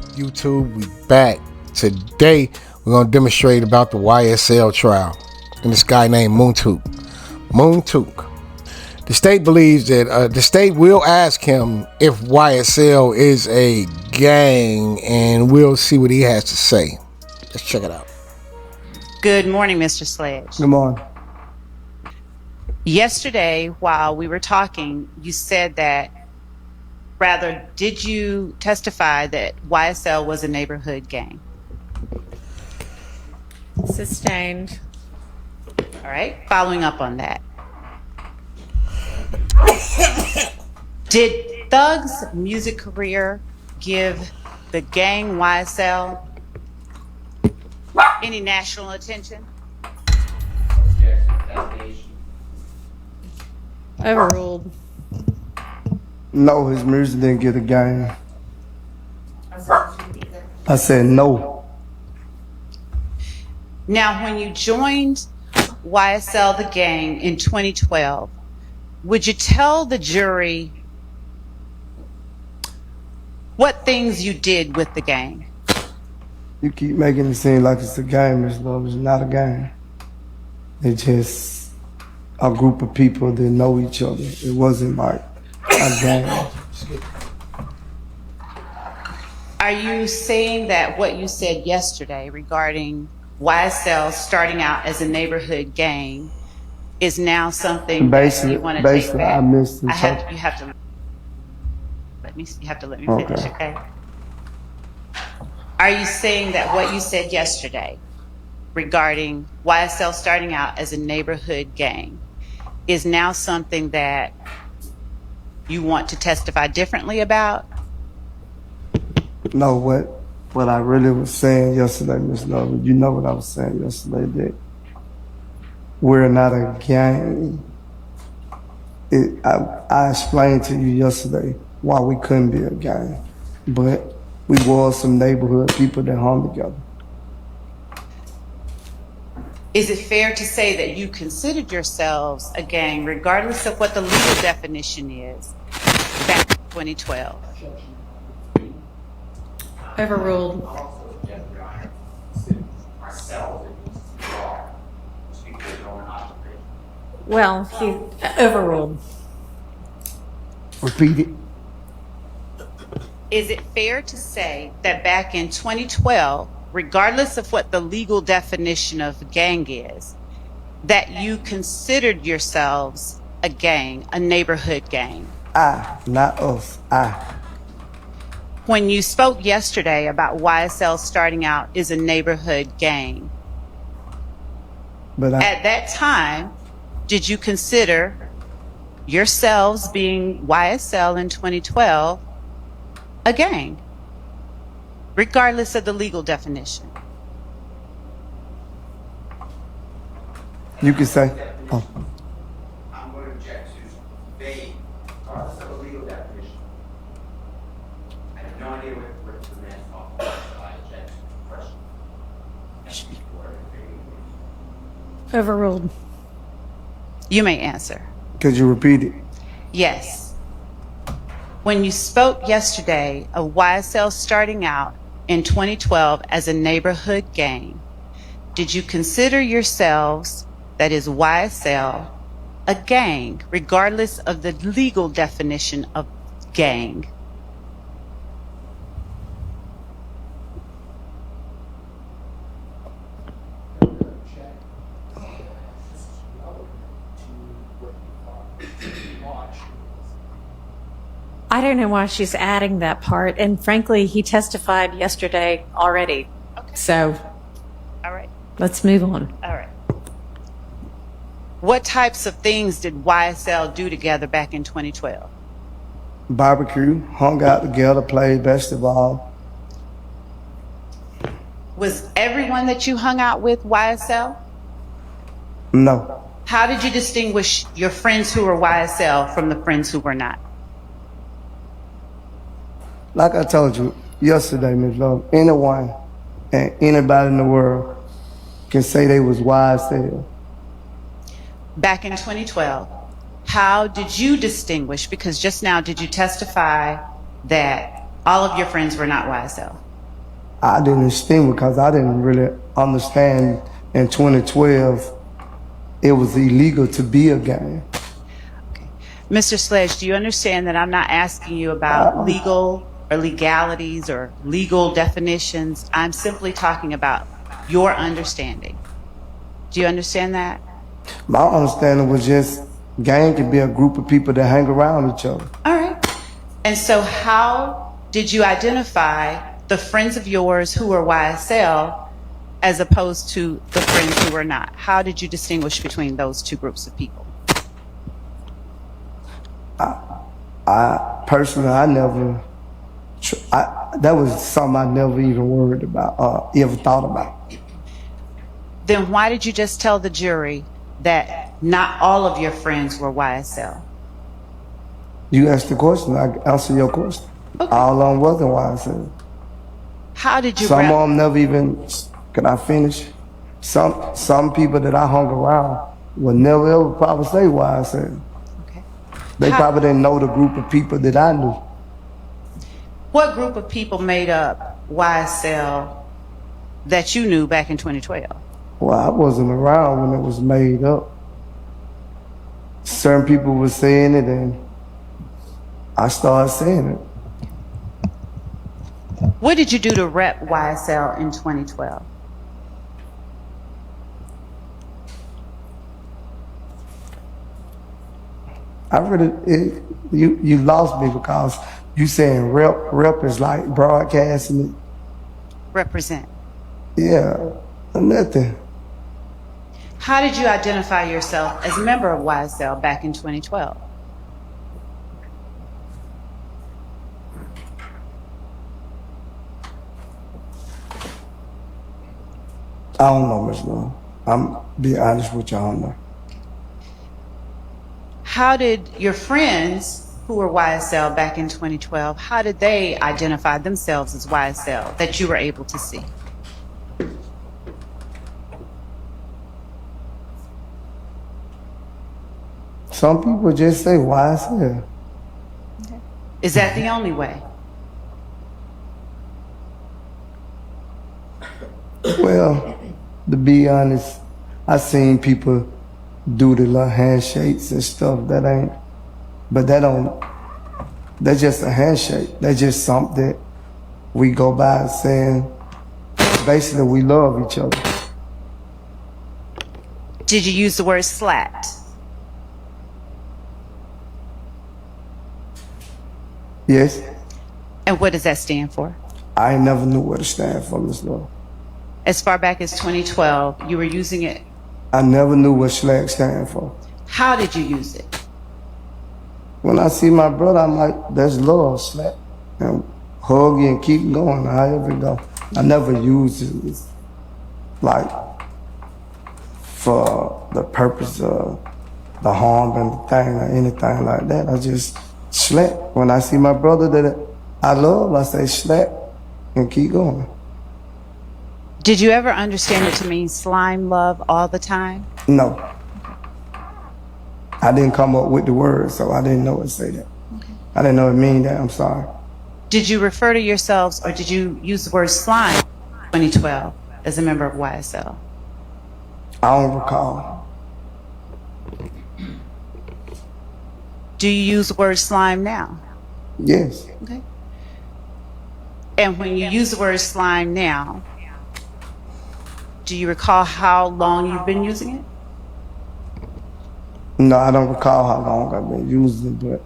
up, YouTube? We back. Today, we're going to demonstrate about the YSL trial and this guy named Mounk Tounk. Mounk Tounk. The state believes that the state will ask him if YSL is a gang, and we'll see what he has to say. Let's check it out. Good morning, Mr. Sledge. Good morning. Yesterday, while we were talking, you said that, rather, did you testify that YSL was a neighborhood gang? Sustained. All right, following up on that. Did Thug's music career give the gang YSL any national attention? Overruled. No, his music didn't get a game. I said no. Now, when you joined YSL, the gang, in 2012, would you tell the jury what things you did with the gang? You keep making it seem like it's a game, Miss Love. It's not a game. It's just a group of people that know each other. It wasn't like a game. Are you saying that what you said yesterday regarding YSL starting out as a neighborhood gang is now something that you want to take back? I missed it. You have to let me finish, okay? Are you saying that what you said yesterday regarding YSL starting out as a neighborhood gang is now something that you want to testify differently about? No, what I really was saying yesterday, Miss Love, you know what I was saying yesterday, that we're not a gang. I explained to you yesterday why we couldn't be a gang, but we were some neighborhood people that hung together. Is it fair to say that you considered yourselves a gang regardless of what the legal definition is back in 2012? Overruled. Well, he overruled. Repeat it. Is it fair to say that back in 2012, regardless of what the legal definition of gang is, that you considered yourselves a gang, a neighborhood gang? Not us. When you spoke yesterday about YSL starting out as a neighborhood gang, But at that time, did you consider yourselves being YSL in 2012 a gang, regardless of the legal definition? you can say, oh. I'm going to object to vague, regardless of a legal definition. I have no idea what the man's talking about, so I object to the question. Overruled. You may answer. Could you repeat it? Yes. When you spoke yesterday of YSL starting out in 2012 as a neighborhood gang, did you consider yourselves, that is YSL, a gang, regardless of the legal definition of gang? I don't know why she's adding that part. And frankly, he testified yesterday already. Okay. So All right. let's move on. All right. What types of things did YSL do together back in 2012? Barbecue, hung out together, played basketball. Was everyone that you hung out with YSL? No. How did you distinguish your friends who were YSL from the friends who were not? Like I told you yesterday, Ms. Love, anyone and anybody in the world can say they was YSL. Back in 2012, how did you distinguish? Because just now, did you testify that all of your friends were not YSL? I didn't sting because I didn't really understand in 2012 it was illegal to be a gang. Mr. Sledge, do you understand that I'm not asking you about legal or legalities or legal definitions? I'm simply talking about your understanding. Do you understand that? My understanding was just gang could be a group of people that hang around each other. All right. And so how did you identify the friends of yours who were YSL as opposed to the friends who were not? How did you distinguish between those two groups of people? I personally, that was something I never even worried about, ever thought about. Then why did you just tell the jury that not all of your friends were YSL? You asked the question, I answer your question. Okay. All of them wasn't YSL. How did you Some of them never even, can I finish? Some people that I hung around would never ever probably say YSL. Okay. They probably didn't know the group of people that I knew. What group of people made up YSL that you knew back in 2012? Well, I wasn't around when it was made up. Certain people were saying it and I started saying it. What did you do to rep YSL in 2012? You lost me because you saying rep is like broadcasting it. Represent. Yeah, nothing. How did you identify yourself as a member of YSL back in 2012? I don't know, Ms. Love. I'm be honest with you, I don't know. How did your friends who were YSL back in 2012, how did they identify themselves as YSL that you were able to see? Some people just say YSL. Okay. Is that the only way? Well, to be honest, I seen people do the little handshakes and stuff that's just a handshake. That's just something that we go by saying, basically we love each other. Did you use the word slat? Yes. And what does that stand for? I never knew what it stands for, Ms. Love. As far back as 2012, you were using it. I never knew what SLAG stand for. How did you use it? When I see my brother, I'm like, that's love, SLAG. And hug you and keep going, however it go. I never used it like for the purpose of the harm and the thing or anything like that. I just SLAG. When I see my brother that I love, I say SLAG and keep going. Did you ever understand it to mean slime love all the time? No. I didn't come up with the word, so I didn't know it say that. Okay. I didn't know it mean that, I'm sorry. Did you refer to yourselves or did you use the word slime in 2012 as a member of YSL? I don't recall. Do you use the word slime now? Yes. Okay. And when you use the word slime now, do you recall how long you've been using it? No, I don't recall how long I've been using it, but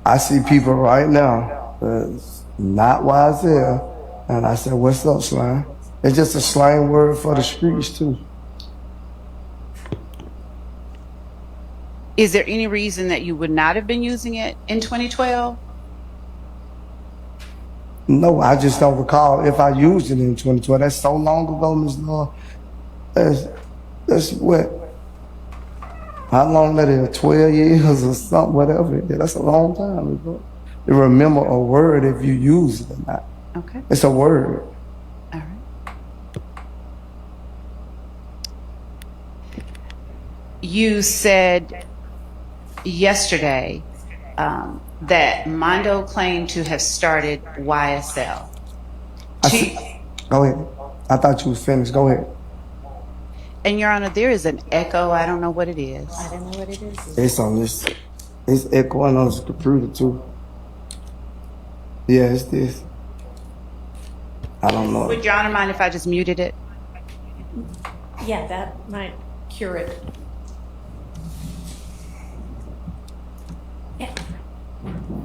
I see people right now that's not YSL, and I said, what's up, slime? It's just a slang word for the streets, too. Is there any reason that you would not have been using it in 2012? No, I just don't recall if I used it in 2012. That's so long ago, Ms. Law. That's what? How long that is? 12 years or something, whatever. That's a long time ago. To remember a word if you use it or not. Okay. It's a word. All right. You said yesterday that Mondo claimed to have started YSL. Go ahead. I thought you was finished. Go ahead. And Your Honor, there is an echo. I don't know what it is. I don't know what it is. It's on this. It's echoing on this computer too. Yeah, it's this. I don't know. Would Your Honor mind if I just muted it? Yeah, that might cure it. Yeah.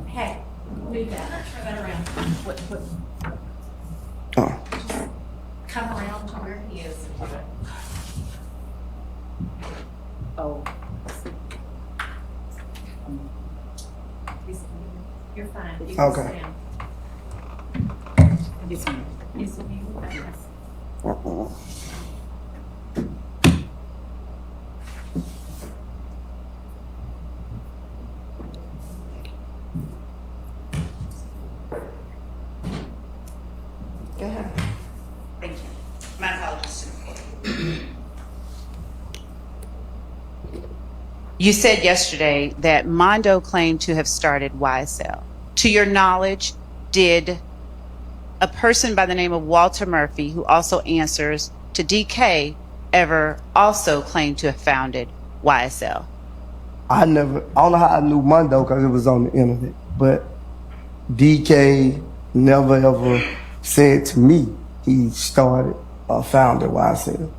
Hey, move that. Turn that around. What? Oh. Come around to where he is. Oh. You're fine. You can Okay. stand. Yes, ma'am. Yes, ma'am. Go ahead. Thank you. My apologies. You said yesterday that Mondo claimed to have started YSL. To your knowledge, did a person by the name of Walter Murphy, who also answers to DK, ever also claim to have founded YSL? I don't know how I knew Mondo because it was on the internet, but DK never ever said to me he started or founded YSL.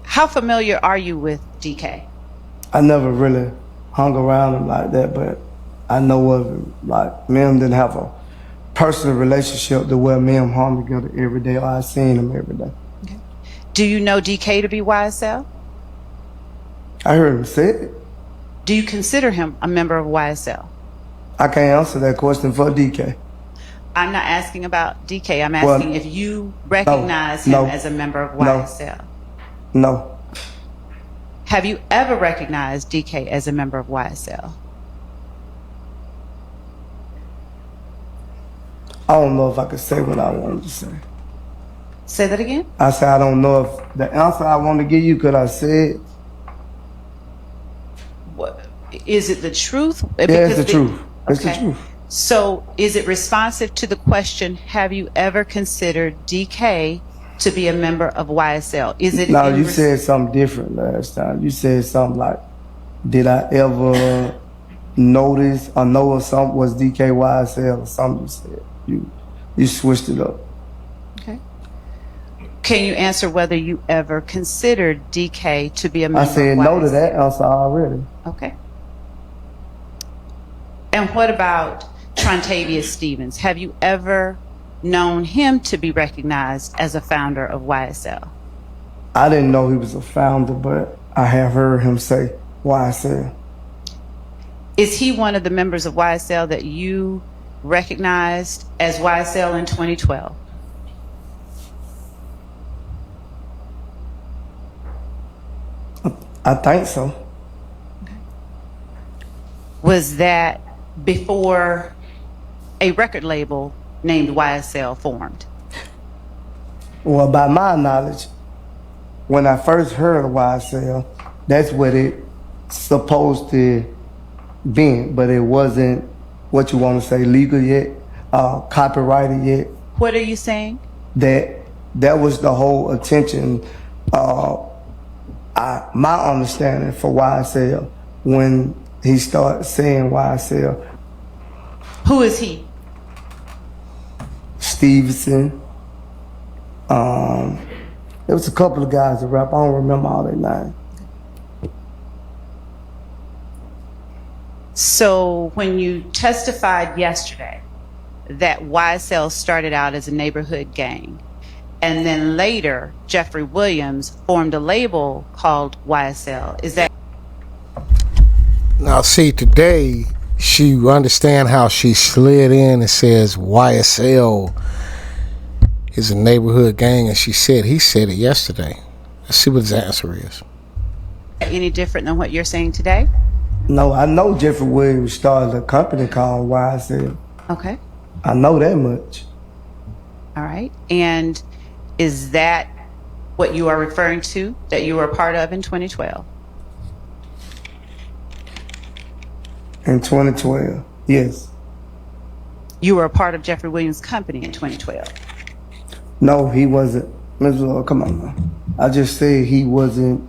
How familiar are you with DK? I never really hung around him like that, but I know of him. Like, me and him didn't have a personal relationship to where me and him hung together every day, or I seen him every day. Okay. Do you know DK to be YSL? I heard him say it. Do you consider him a member of YSL? I can't answer that question for DK. I'm not asking about DK. I'm asking if you recognize him as a member of YSL. No. Have you ever recognized DK as a member of YSL? I don't know if I could say what I wanted to say. Say that again? I said I don't know if the answer I want to give you, could I say it? What, is it the truth? Yeah, it's the truth. It's the truth. So is it responsive to the question, have you ever considered DK to be a member of YSL? Is it? No, you said something different last time. You said something like, did I ever notice or know of something was DKYSL or something you said. You switched it up. Okay. Can you answer whether you ever considered DK to be a member I of YSL? said no to that answer already. Okay. And what about Trontavious Stevens? Have you ever known him to be recognized as a founder of YSL? I didn't know he was a founder, but I have heard him say YSL. Is he one of the members of YSL that you recognized as YSL in 2012? I think so. Was that before a record label named YSL formed? Well, by my knowledge, when I first heard of YSL, that's what it supposed to be, but it wasn't what you want to say legal yet, copyrighted yet. What are you saying? That was the whole attention. My understanding for YSL when he started saying YSL. Who is he? Stevenson. There was a couple of guys that rap. I don't remember all their names. So when you testified yesterday that YSL started out as a neighborhood gang, and then later Jeffrey Williams formed a label called YSL, is that? Now, see, today she understand how she slid in and says YSL is a neighborhood gang, and he said it yesterday. Let's see what his answer is. Any different than what you're saying today? No, I know Jeffrey Williams started a company called YSL. Okay. I know that much. All right. And is that what you are referring to, that you were a part of in 2012? In 2012, yes. You were a part of Jeffrey Williams' company in 2012. No, he wasn't. Ms. Lord, come on now. I just said he wasn't.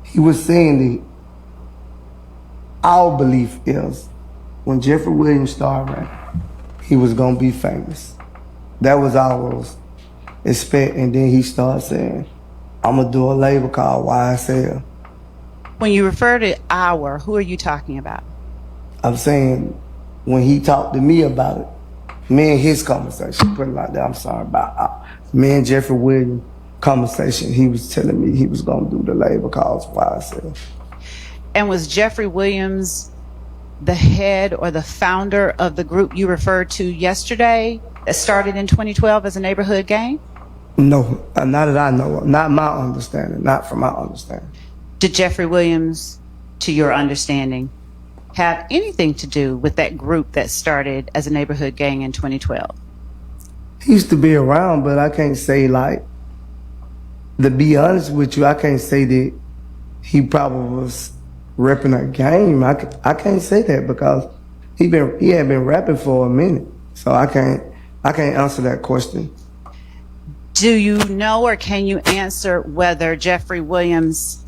He was saying that our belief is when Jeffrey Williams started rapping, he was gonna be famous. That was our expect, and then he started saying, I'm gonna do a label called YSL. When you refer to our, who are you talking about? I'm saying when he talked to me about it, me and his conversation, put it like that, I'm sorry about me and Jeffrey Williams conversation, he was telling me he was gonna do the label called YSL. And was Jeffrey Williams the head or the founder of the group you referred to yesterday that started in 2012 as a neighborhood gang? No, not that I know of. Not my understanding, not from my understanding. Did Jeffrey Williams, to your understanding, have anything to do with that group that started as a neighborhood gang in 2012? He used to be around, but I can't say, like, to be honest with you, I can't say that he probably was repping a game. I can't say that because he had been rapping for a minute. So I can't answer that question. Do you know or can you answer whether Jeffrey Williams,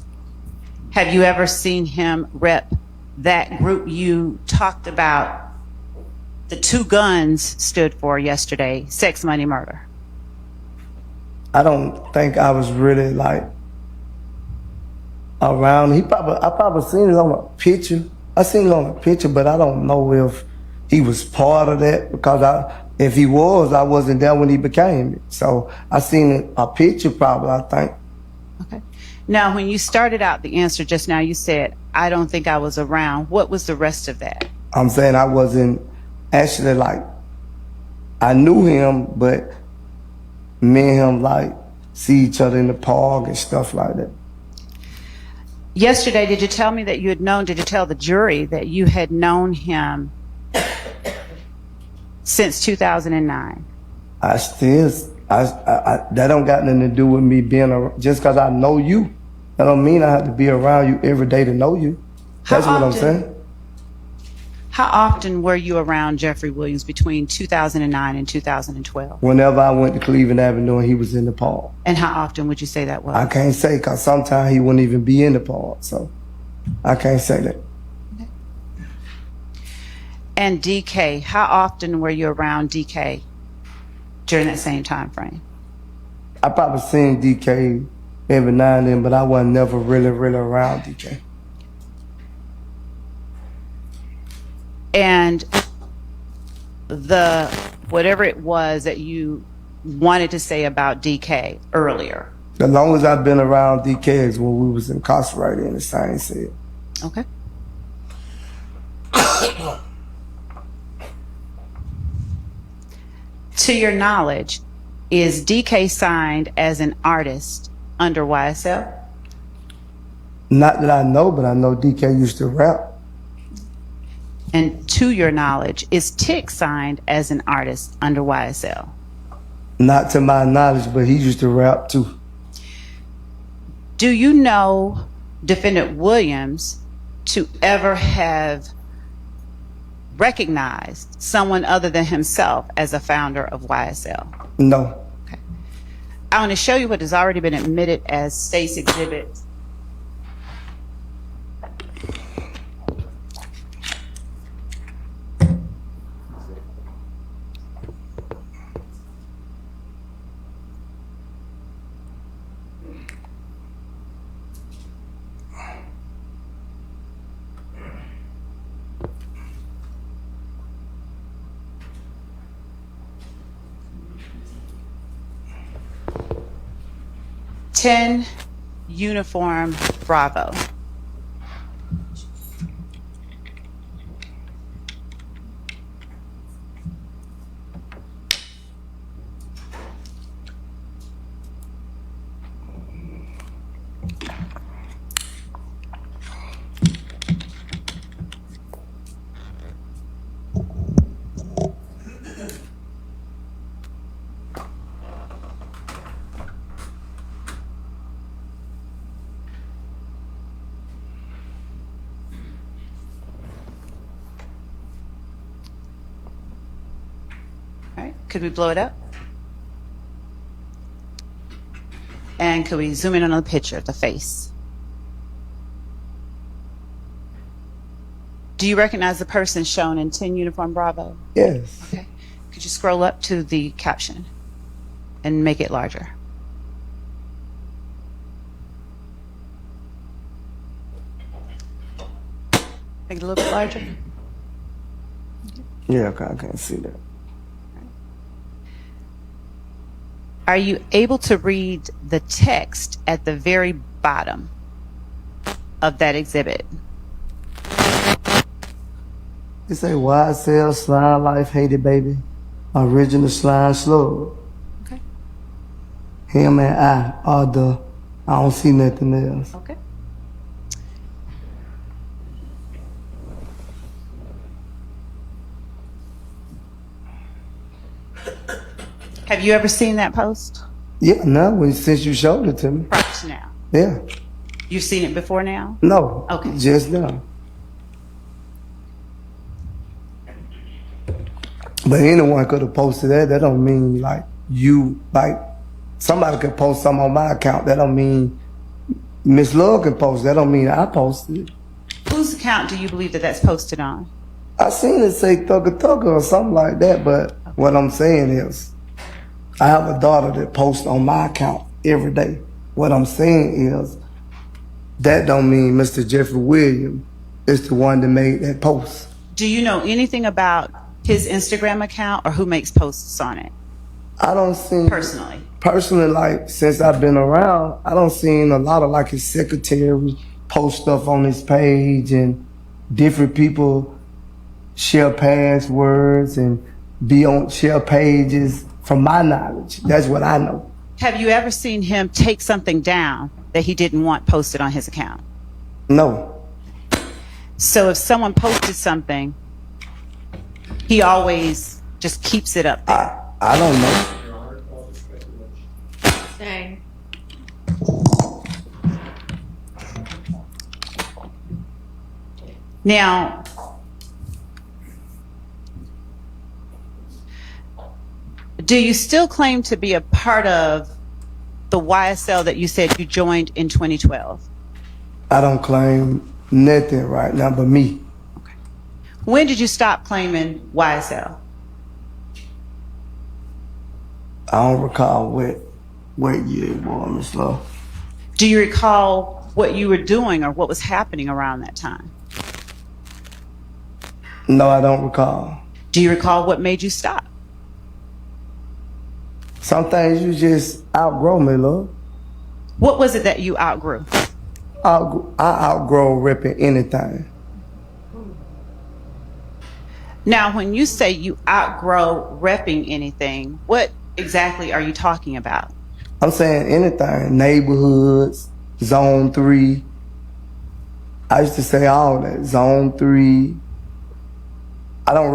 have you ever seen him rep that group you talked about, the two guns stood for yesterday, Sex, Money, Murder? I don't think I was really like around. I probably seen it on a picture. I seen it on a picture, but I don't know if he was part of that because if he was, I wasn't there when he became it. So I seen a picture probably, I think. Okay. Now, when you started out the answer just now, you said, I don't think I was around. What was the rest of that? I'm saying I wasn't actually like, I knew him, but me and him like see each other in the park and stuff like that. Yesterday, did you tell me that you had known, did you tell the jury that you had known him since 2009? That don't got nothing to do with me being around. Just because I know you, that don't mean I have to be around you every day to know you. That's what I'm saying. How often were you around Jeffrey Williams between 2009 and 2012? Whenever I went to Cleveland Avenue and he was in the park. And how often would you say that was? I can't say because sometimes he wouldn't even be in the park, so I can't say that. Okay. And DK, how often were you around DK during that same time frame? I probably seen DK every now and then, but I wasn't never really around DK. And the whatever it was that you wanted to say about DK earlier. The longest I've been around DK is when we was incarcerated in the same cell. Okay. To your knowledge, is DK signed as an artist under YSL? Not that I know, but I know DK used to rap. And to your knowledge, is Tick signed as an artist under YSL? Not to my knowledge, but he used to rap too. Do you know Defendant Williams to ever have recognized someone other than himself as a founder of YSL? No. Okay. I want to show you what has already been admitted as State's Exhibit. Ten Uniform Bravo. Could we blow it up? And could we zoom in on the picture, the face? Do you recognize the person shown in 10 Uniform Bravo? Yes. Okay. Could you scroll up to the caption and make it larger? Make it a little bit larger. Yeah, okay, I can't see that. Are you able to read the text at the very bottom of that exhibit? It say YSL Slime Life Hated Baby, original slime slug. Okay. Him and I are the. I don't see nothing else. Okay. Have you ever seen that post? Yeah, no, since you showed it to me. Prior to now. Yeah. You've seen it before now? No. Okay. Just now. But anyone could have posted that. That don't mean like you, like somebody could post something on my account. That don't mean Miss Love can post. That don't mean I posted it. Whose account do you believe that that's posted on? I seen it say Thugger Thugger or something like that. But what I'm saying is, I have a daughter that posts on my account every day. What I'm saying is, that don't mean Mr. Jeffrey Williams is the one that made that post. Do you know anything about his Instagram account or who makes posts on it? I don't see Personally, like since I've been around, I don't seen a lot of like his secretary post stuff on his page, and different people share passwords and share pages. From my knowledge, that's what I know. have you ever seen him take something down that he didn't want posted on his account? No. So if someone posted something, he always just keeps it up there. I don't know. Dang. Now, do you still claim to be a part of the YSL that you said you joined in 2012? I don't claim nothing right now but me. Okay. When did you stop claiming YSL? I don't recall what year it was, Miss Love. Do you recall what you were doing or what was happening around that time? No, I don't recall. Do you recall what made you stop? Some things you just outgrow, me, love. What was it that you outgrew? I outgrow ripping anything. Now, when you say you outgrow repping anything, what exactly are you talking about? I'm saying anything. Neighborhoods, Zone 3. I used to say all that. Zone 3. I don't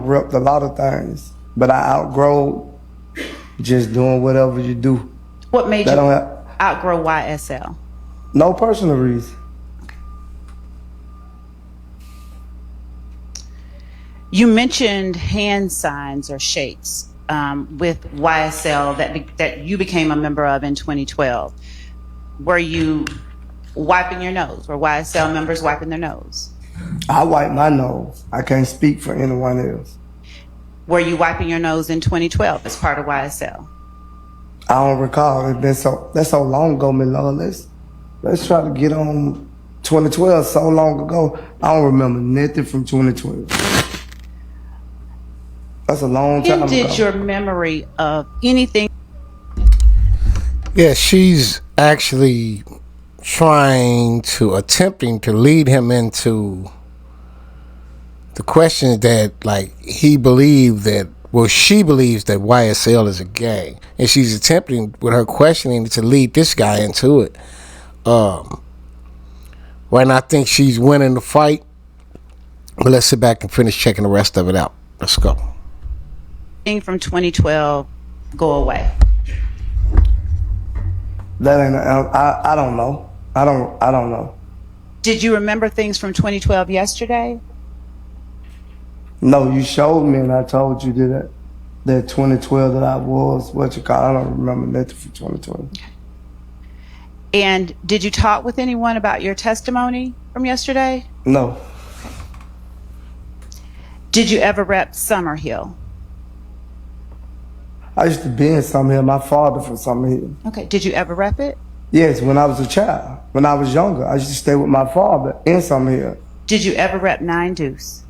rep a lot of things, but I outgrow just doing whatever you do. What made you outgrow YSL? No personal reason. You mentioned hand signs or shakes with YSL that you became a member of in 2012. Were you wiping your nose? Were YSL members wiping their nose? I wipe my nose. I can't speak for anyone else. Were you wiping your nose in 2012 as part of YSL? I don't recall. That's so long ago, my Lord. Let's try to get on 2012. So long ago, I don't remember nothing from 2012. That's a long time ago. Did your memory of anything? Yeah, she's actually attempting to lead him into the question that, like, she believes that YSL is a gang, and she's attempting with her questioning to lead this guy into it. Right now, I think she's winning the fight, but let's sit back and finish checking the rest of it out. Let's go. From 2012 go away? That ain't. I don't know. I don't know. Did you remember things from 2012 yesterday? No, you showed me and I told you that. That 2012 that I was, what you call, I don't remember nothing for 2012. And did you talk with anyone about your testimony from yesterday? No. Did you ever rep Summerhill? I used to be in Summerhill. My father from Summerhill. Okay. Did you ever rep it? Yes, when I was a child. When I was younger, I used to stay with my father in Summerhill. Did you ever rep Nine Deuce?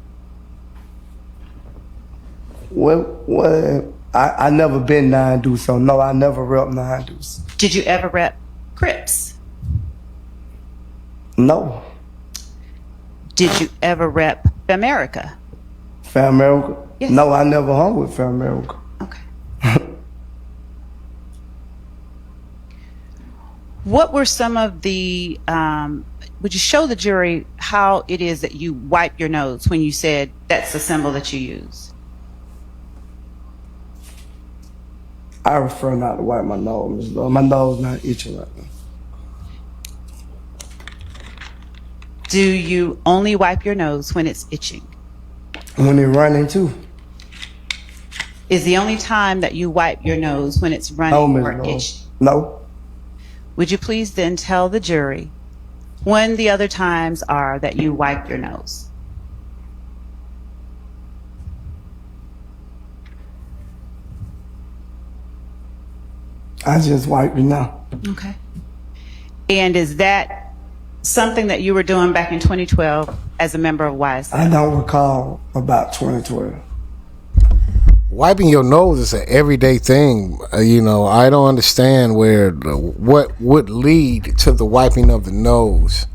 Well, I never been 9 Deuce, so no, I never rep 9 Deuce. Did you ever rep Crips? No. Did you ever rep Famerica? Famerica? Yes. No, I never hung with Famerica. Okay. What were some of the, would you show the jury how it is that you wipe your nose when you said that's the symbol that you use? I prefer not to wipe my nose, Ms. Love. My nose not itching right now. Do you only wipe your nose when it's itching? When they're running too. Is the only time that you wipe your nose when it's No, running Ms. or Love. itching? No. Would you please then tell the jury when the other times are that you wipe your nose? I just wipe it now. Okay. And is that something that you were doing back in 2012 as a member of YSL? I don't recall about 2012. Wiping your nose is an everyday thing. I don't understand what would lead to the wiping of the nose.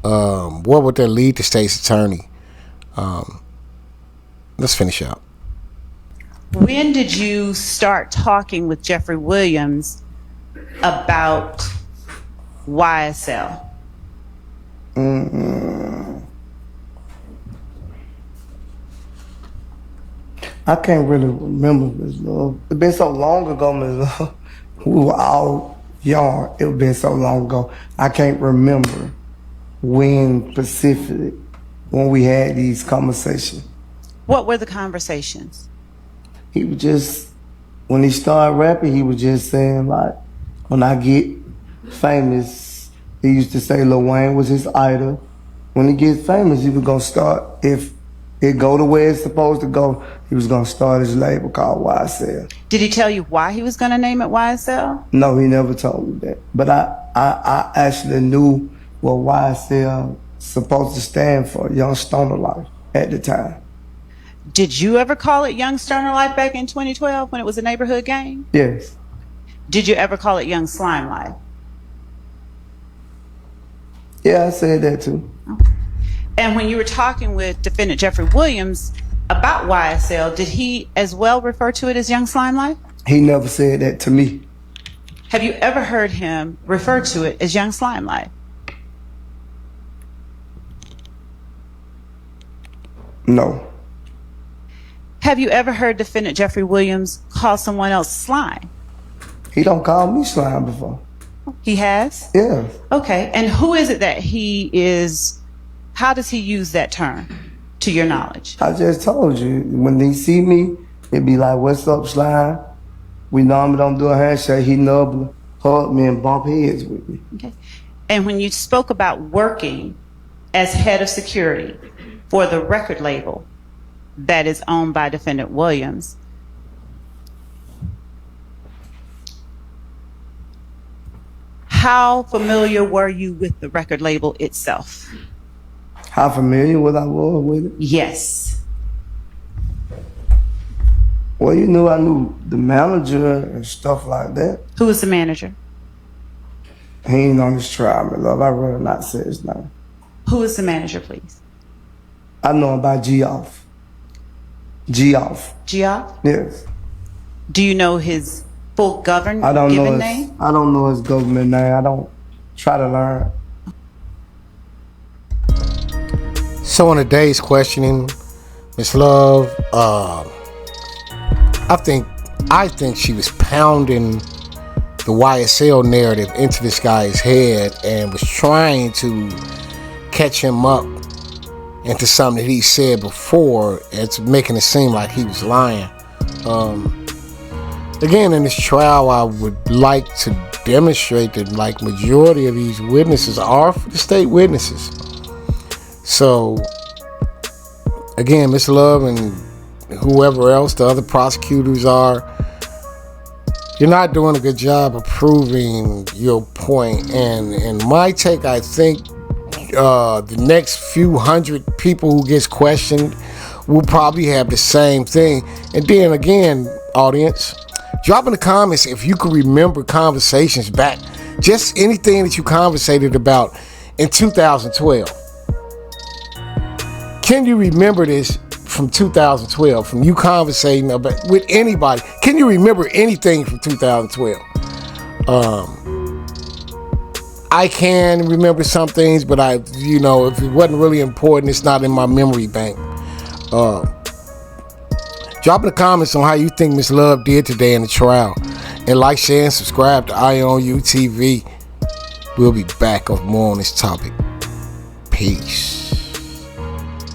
What would that lead to, state's attorney? Let's finish out. When did you start talking with Jeffrey Williams about YSL? I can't really remember, Ms. Love. It's been so long ago, Ms. Love. We were all young. It's been so long ago. I can't remember when specifically when we had these conversations. What were the conversations? He was just, when he started rapping, he was just saying, like, when I get famous, he used to say Lil Wayne was his idol. When he gets famous, he was going to start, if it go the way it's supposed to go, he was going to start his label called YSL. Did he tell you why he was going to name it YSL? No, he never told me that. But I actually knew what YSL supposed to stand for, Young Stoner Life, at the time. Did you ever call it Young Stoner Life back in 2012 when it was a neighborhood gang? Yes. Did you ever call it Young Slime Life? Yeah, I said that too. Okay. And when you were talking with defendant Jeffrey Williams about YSL, did he as well refer to it as Young Slime Life? He never said that to me. Have you ever heard him refer to it as Young Slime Life? No. Have you ever heard defendant Jeffrey Williams call someone else slime? He don't call me slime before. He has? Yeah. Okay. And who is it that he is, how does he use that term, to your knowledge? I just told you, when they see me, it be like, what's up, slime? We normally don't do a handshake. He normally hug me and bump heads with me. Okay. And when you spoke about working as head of security for the record label that is owned by defendant Williams, how familiar were you with the record label itself? How familiar was I with it? Yes. Well, you knew I knew the manager and stuff like that. Who was the manager? He ain't on his trial, my love. I'd rather not say his name. Who is the manager, please? I know him by G-Off. G-Off. Geoff? Yes. Do you know his full given name? I don't know his government name. I don't try to learn. So in today's questioning, Miss Love, I think she was pounding the YSL narrative into this guy's head and was trying to catch him up into something that he said before. It's making it seem like he was lying. Again, in this trial, I would like to demonstrate that like majority of these witnesses are for the state witnesses. So again, Miss Love and whoever else the other prosecutors are, you're not doing a good job of proving your point. And in my take, I think the next few hundred people who gets questioned will probably have the same thing. And then again, audience, drop in the comments if you can remember conversations back, just anything that you conversated about in 2012. Can you remember this from 2012, from you conversating about with anybody? Can you remember anything from 2012? I can remember some things, but if it wasn't really important, it's not in my memory bank. Drop in the comments on how you think Miss Love did today in the trial. And like, share, and subscribe to IONU TV. We'll be back with more on this topic. Peace.